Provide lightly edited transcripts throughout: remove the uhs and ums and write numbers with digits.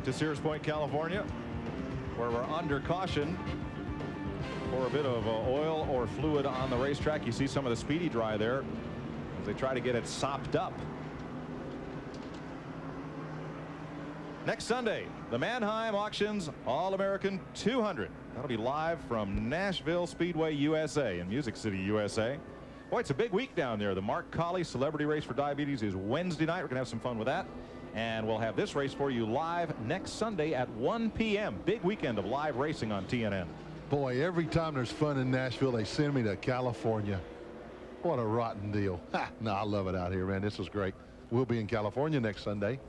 to Sears Point, California, where we're under caution for a bit of oil or fluid on the racetrack. You see some of the speedy dry there as they try to get it sopped up. Next Sunday, the Mannheim Auctions All-American 200. That'll be live from Nashville Speedway, USA, in Music City, USA. Boy, it's a big week down there. The Mark Colley Celebrity Race for Diabetes is Wednesday night. We're going to have some fun with that. And we'll have this race for you live next Sunday at 1 p.m. Big weekend of live racing on TNN. Boy, every time there's fun in Nashville, they send me to California. What a rotten deal. No, I love it out here, man. This is great. We'll be in California next Sunday,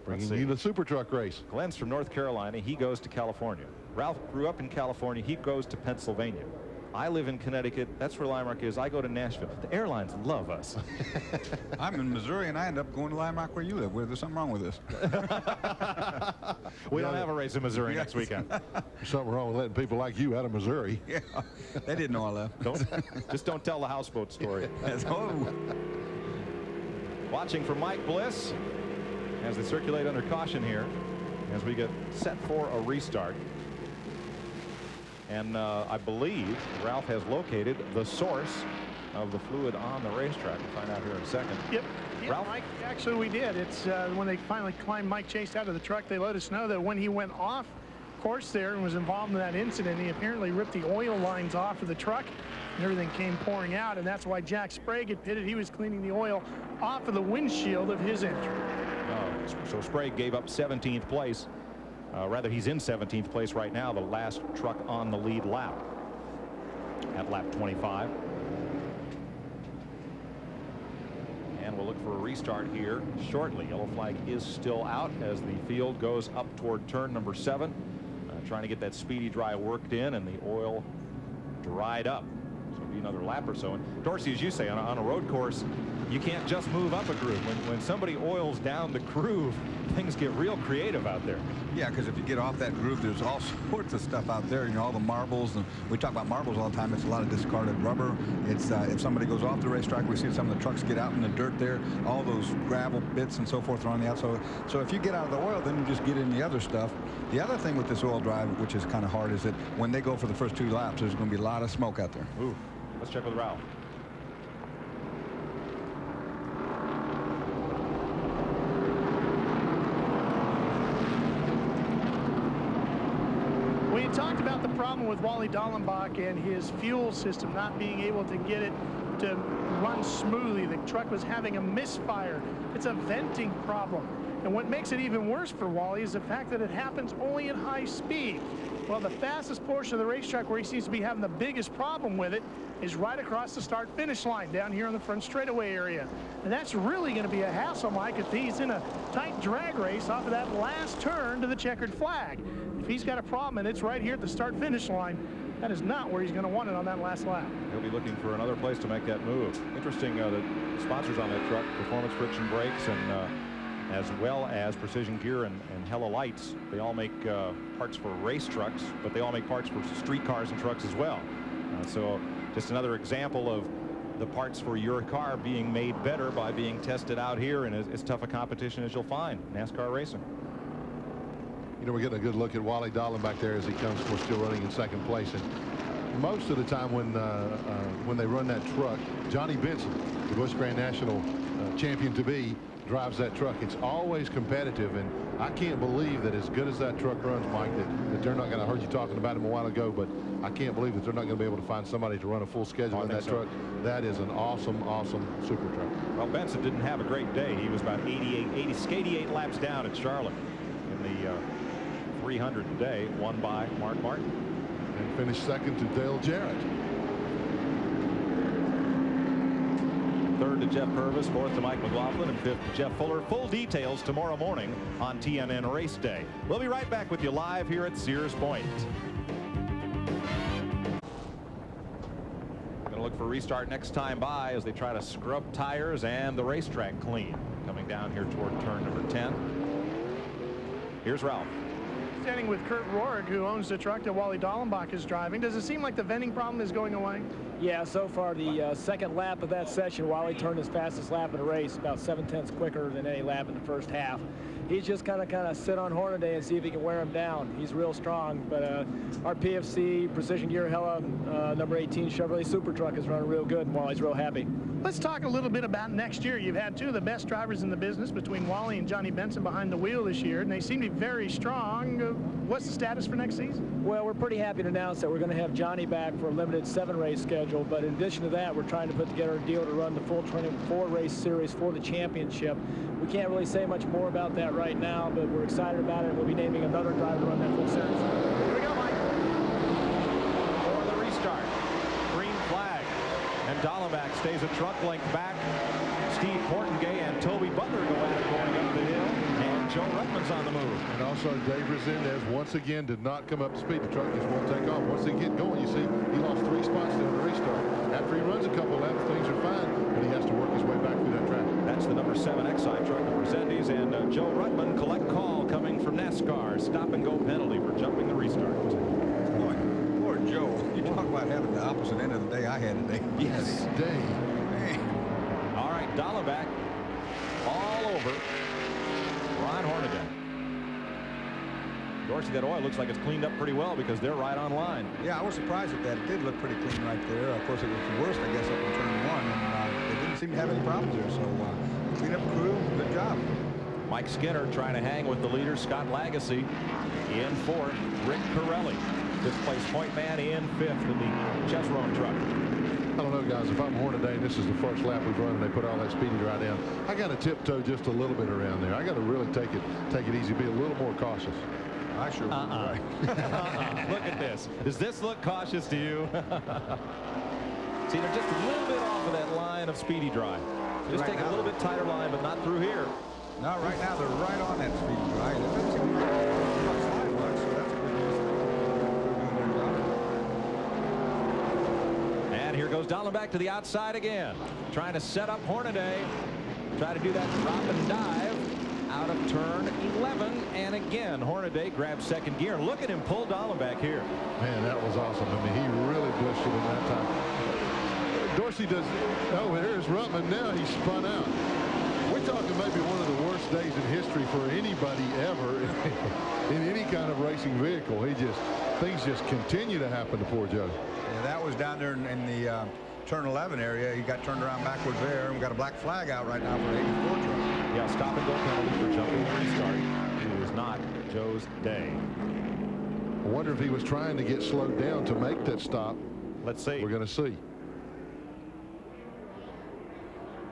bringing you the SuperTruck race. Glenn's from North Carolina. He goes to California. Ralph grew up in California. He goes to Pennsylvania. I live in Connecticut. That's where Lime Rock is. I go to Nashville. The airlines love us. I'm in Missouri, and I end up going to Lime Rock where you live. There's something wrong with this. We don't have a race in Missouri next weekend. There's something wrong with letting people like you out of Missouri. Yeah, they didn't know I left. Just don't tell the houseboat story. Oh. Watching for Mike Bliss as they circulate under caution here as we get set for a restart. And I believe Ralph has located the source of the fluid on the racetrack. We'll find out here in a second. Yep. Ralph? Mike, actually, we did. It's when they finally climbed Mike Chase out of the truck, they let us know that when he went off course there and was involved in that incident, he apparently ripped the oil lines off of the truck and everything came pouring out. And that's why Jack Sprague had pitted. He was cleaning the oil off of the windshield of his engine. So Sprague gave up 17th place. Rather, he's in 17th place right now, the last truck on the lead lap at lap 25. And we'll look for a restart here shortly. Yellow flag is still out as the field goes up toward turn number 7, trying to get that speedy dry worked in and the oil dried up. So it'll be another lap or so. And Dorsey, as you say, on a road course, you can't just move up a groove. When somebody oils down the groove, things get real creative out there. Yeah, because if you get off that groove, there's all sorts of stuff out there. You know, all the marbles, and we talk about marbles all the time. It's a lot of discarded rubber. It's if somebody goes off the racetrack, we see some of the trucks get out in the dirt there. All those gravel bits and so forth are on the outside. So if you get out of the oil, then you just get in the other stuff. The other thing with this oil drive, which is kind of hard, is that when they go for the first 2 laps, there's going to be a lot of smoke out there. Ooh, let's check with Ralph. We had talked about the problem with Wally Dallenbach and his fuel system not being able to get it to run smoothly. The truck was having a misfire. It's a venting problem. And what makes it even worse for Wally is the fact that it happens only at high speed. Well, the fastest portion of the racetrack where he seems to be having the biggest problem with it is right across the start-finish line down here on the front straightaway area. And that's really going to be a hassle, Mike, if he's in a tight drag race off of that last turn to the checkered flag. If he's got a problem and it's right here at the start-finish line, that is not where he's going to want it on that last lap. He'll be looking for another place to make that move. Interesting, the sponsors on that truck, Performance Friction Brakes, and as well as Precision Gear and Hella Lights. They all make parts for race trucks, but they all make parts for street cars and trucks as well. So just another example of the parts for your car being made better by being tested out here in as tough a competition as you'll find NASCAR racing. You know, we're getting a good look at Wally Dallenbach there as he comes. We're still running in 2nd place. And most of the time when they run that truck, Johnny Benson, the Busch Grand National champion-to-be, drives that truck. It's always competitive, and I can't believe that as good as that truck runs, Mike, that they're not going to, I heard you talking about him a while ago, but I can't believe that they're not going to be able to find somebody to run a full schedule in that truck. That is an awesome, awesome super truck. Well, Benson didn't have a great day. He was about 88 laps down at Charlotte in the 300 today, won by Mark Martin. And finished 2nd to Dale Jarrett. 3rd to Jeff Purvis, 4th to Mike McLaughlin, and 5th to Jeff Fuller. Full details tomorrow morning on TNN Race Day. We'll be right back with you live here at Sears Point. Going to look for a restart next time by as they try to scrub tires and the racetrack clean. Coming down here toward turn number 10. Here's Ralph. Standing with Kurt Rohrig, who owns the truck that Wally Dallenbach is driving. Does it seem like the venting problem is going away? Yeah, so far the second lap of that session, Wally turned his fastest lap in the race, about 7/10 quicker than any lap in the first half. He's just kind of sit on Hornaday and see if he can wear him down. He's real strong, but our PFC Precision Gear Hella number 18 Chevrolet SuperTruck is running real good, and Wally's real happy. Let's talk a little bit about next year. You've had two of the best drivers in the business between Wally and Johnny Benson behind the wheel this year, and they seem to be very strong. What's the status for next season? Well, we're pretty happy to announce that we're going to have Johnny back for a limited 7-race schedule, but in addition to that, we're trying to put together a deal to run the full 24-race series for the championship. We can't really say much more about that right now, but we're excited about it. We'll be naming another driver to run that full series. Here we go, Mike. For the restart. Green flag. And Dallenbach stays a truck length back. Steve Portengay and Toby Butler go at it going up the hill. And Joe Ruttman's on the move. And also Dave Resendez once again did not come up to speed. The truck just won't take off. Once they get going, you see, he lost 3 spots there on the restart. After he runs a couple laps, things are fine, but he has to work his way back through that traffic. That's the number 7 Exide truck of Resendez, and Joe Ruttman collect call coming from NASCAR. Stop and go penalty for jumping the restart. Boy, poor Joe. You talk about having the opposite end of the day I had today. Yes. Dave. Man. All right, Dallenbach all over Ron Hornaday. Dorsey, that oil looks like it's cleaned up pretty well because they're right on line. Yeah, I was surprised at that. It did look pretty clean right there. Of course, it was the worst, I guess, up in turn 1, and they didn't seem to have any problems there. So, clean up crew, good job. Mike Skinner trying to hang with the leader, Scott Lagasse, in 4th. Rick Pirelli, 5th place point man, in 5th in the Chesron truck. I don't know, guys, if I'm Hornaday and this is the first lap we've run and they put all that speedy dry down, I got to tiptoe just a little bit around there. I got to really take it easy, be a little more cautious. I sure would. Look at this. Does this look cautious to you? See, they're just a little bit off of that line of speedy dry. Just Right take a now, little bit tighter line, but not through here. No, right now they're right on that speed dry. It doesn't seem to be outside much, so that's good news. They're doing their job. And here goes Dallenbach to the outside again. Trying to set up Hornaday. Try to do that drop and dive out of turn 11. And again, Hornaday grabs 2nd gear. Look at him pull Dallenbach here. Man, that was awesome. I mean, he really blitzed it in that time. Dorsey does. Oh, here's Ruttman. Now he's spun out. We're talking maybe one of the worst days in history for anybody ever in any kind of racing vehicle. Things just continue to happen to poor Joe. Yeah, that was down there in the turn 11 area. He got turned around backwards there, and we got a black flag out right now for 84 truck. Yeah, stop and go penalty for jumping the restart. It was not Joe's day. I wonder if he was trying to get slowed down to make that stop. Let's see. We're going to see.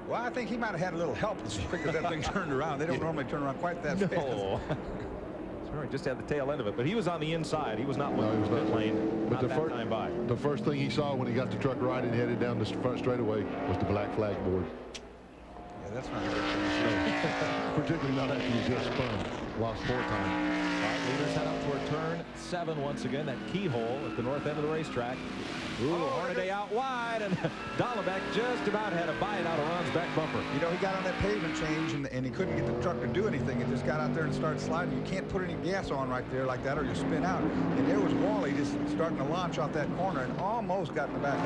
Well, I think he might have had a little help as quick as that thing turned around. They don't normally turn around quite that fast. No. Sorry, just had the tail end of it, but he was on the inside. He was not looking he was for pit not. lane. But Not that time by. the first thing he saw when he got the truck right and headed down the front straightaway was the black flag board. Yeah, that's not a good thing. Particularly not after you just spun. Lost 4 times. All right, leaders head up toward turn 7 once again. That keyhole at the north end of the racetrack. Ooh, Hornaday out wide, and Dallenbach just about had a bite out of Ron's back bumper. You know, he got on that pavement change, and he couldn't get the truck to do anything. It just got out there and started sliding. You can't put any gas on right there like that, or you spin out. And there was Wally just starting to launch off that corner and almost got in the back.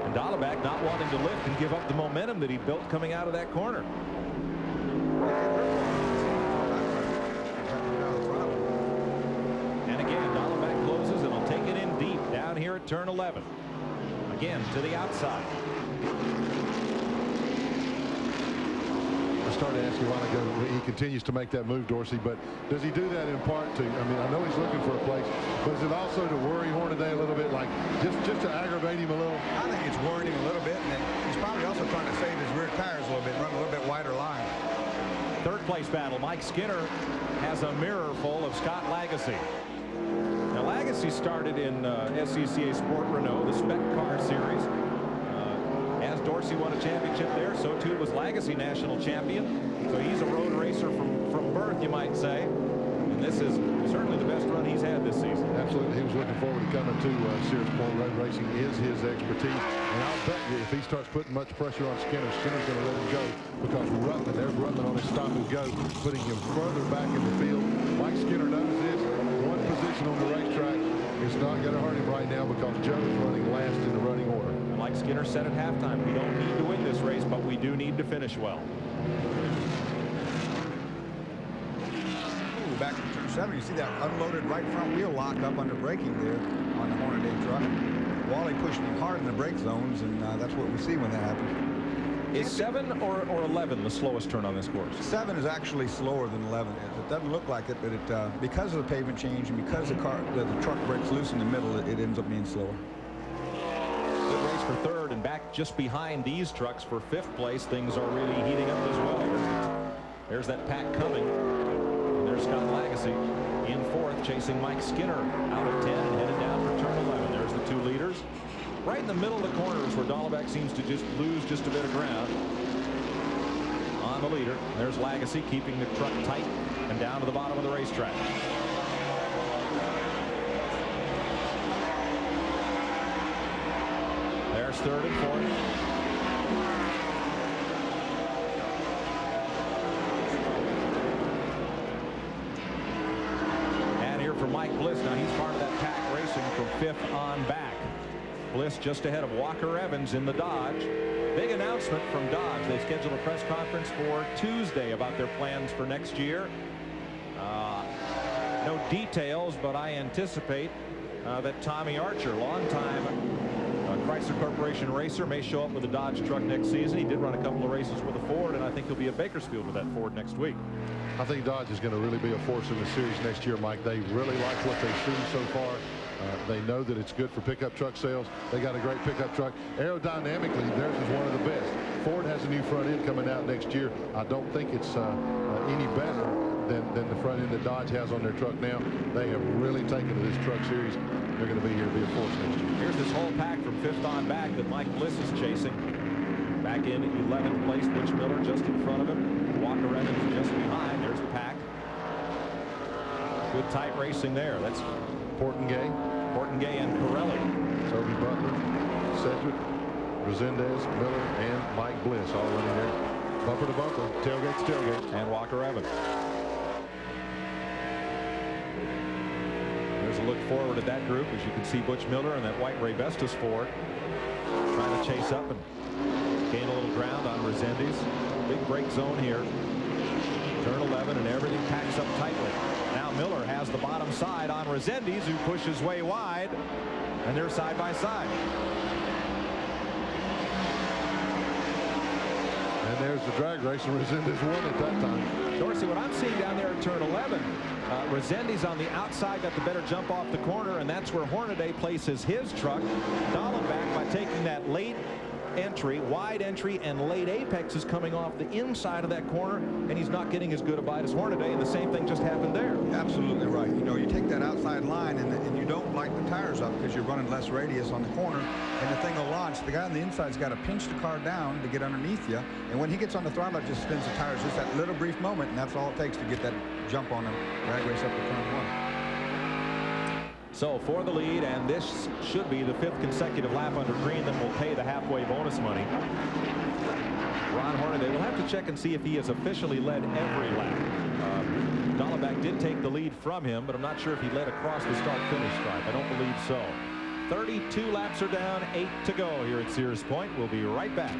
And Dallenbach not wanting to lift and give up the momentum that he built coming out of that corner. And again, Dallenbach closes and will take it in deep down here at turn 11. Again to the outside. I started asking a while ago, he continues to make that move, Dorsey, but does he do that in part to, I mean, I know he's looking for a place, but is it also to worry Hornaday a little bit, like just to aggravate him a little? I think it's worrying him a little bit, and then he's probably also trying to save his rear tires a little bit, run a little bit wider line. 3rd place battle. Mike Skinner has a mirror full of Scott Lagasse. Now Lagasse started in SCCA Sport Renault, the Spec Car Series. As Dorsey won a championship there, so too was Lagasse national champion. So he's a road racer from birth, you might say. And this is certainly the best run he's had this season. Absolutely. He was looking forward to coming to Sears Point. Road racing is his expertise. And I'll bet you if he starts putting much pressure on Skinner, Skinner's going to let him go, because there's Ruttman on his stop and go, putting him further back in the field. Mike Skinner knows this. One position on the racetrack is not going to hurt him right now because Joe is running last in the running order. And like Skinner said at halftime, we don't need to win this race, but we do need to finish well. back from turn 7. You see that unloaded right front wheel lock up under braking there on the Hornaday truck. Wally pushing him hard in the brake zones, and that's what we see when that happens. Is 7 or 11 the slowest turn on this course? 7 is actually slower than 11 is. It doesn't look like it, but it because of the pavement change and because the truck breaks loose in the middle, it ends up being slower. Good race for third, and back just behind these trucks for 5th place. Things are really heating up as well. There's that pack coming. And there's Scott Lagasse in 4th, chasing Mike Skinner out of 10 and headed down for turn 11. There's the 2 leaders. Right in the middle of the corners where Dahlbeck seems to just lose just a bit of ground. On the leader, there's Lagasse keeping the truck tight and down to the bottom of the racetrack. There's 3rd and 4th. And here for Mike Bliss. Now he's part of that pack racing from 5th on back. Bliss just ahead of Walker Evans in the Dodge. Big announcement from Dodge. They scheduled a press conference for Tuesday about their plans for next year. No details, but I anticipate that Tommy Archer, longtime Chrysler Corporation racer, may show up with a Dodge truck next season. He did run a couple of races with a Ford, and I think he'll be at Bakersfield with that Ford next week. I think Dodge is going to really be a force in the series next year, Mike. They really like what they've seen so far. They know that it's good for pickup truck sales. They got a great pickup truck. Aerodynamically, theirs is one of the best. Ford has a new front end coming out next year. I don't think it's any better than the front end that Dodge has on their truck now. They have really taken to this truck series. They're going to be here to be a force next year. Here's this whole pack from 5th on back that Mike Bliss is chasing. Back in 11th place, Butch Miller just in front of him. Walker Evans just behind. There's the pack. Good tight racing there. That's Portengay and Corelli. Toby Butler, Sedgwick, Resendez, Miller, and Mike Bliss all running there. Bumper to bumper, tailgate to tailgate. And Walker Evans. There's a look forward at that group. As you can see, Butch Miller and that white Ray Vestas Ford trying to chase up and gain a little ground on Resendez. Big break zone here. Turn 11, and everything packs up tightly. Now Miller has the bottom side on Resendez, who pushes way wide, and they're side by side. And there's the drag race, and Resendez won at that time. Dorsey, what I'm seeing down there at turn 11, Resendez on the outside got the better jump off the corner, and that's where Hornaday places his truck. Dallenbach, by taking that late entry, wide entry, and late apex, is coming off the inside of that corner, and he's not getting as good a bite as Hornaday, and the same thing just happened there. Absolutely right. You know, you take that outside line and you don't light the tires up because you're running less radius on the corner, and the thing will launch. The guy on the inside's got to pinch the car down to get underneath you, and when he gets on the throttle, it just spins the tires just that little brief moment, and that's all it takes to get that jump on the drag race up to turn 1. So for the lead, and this should be the 5th consecutive lap under green that will pay the halfway bonus money. Ron Hornaday, we'll have to check and see if he has officially led every lap. Dallenbach did take the lead from him, but I'm not sure if he led across the start-finish stripe. I don't believe so. 32 laps are down, 8 to go here at Sears Point. We'll be right back.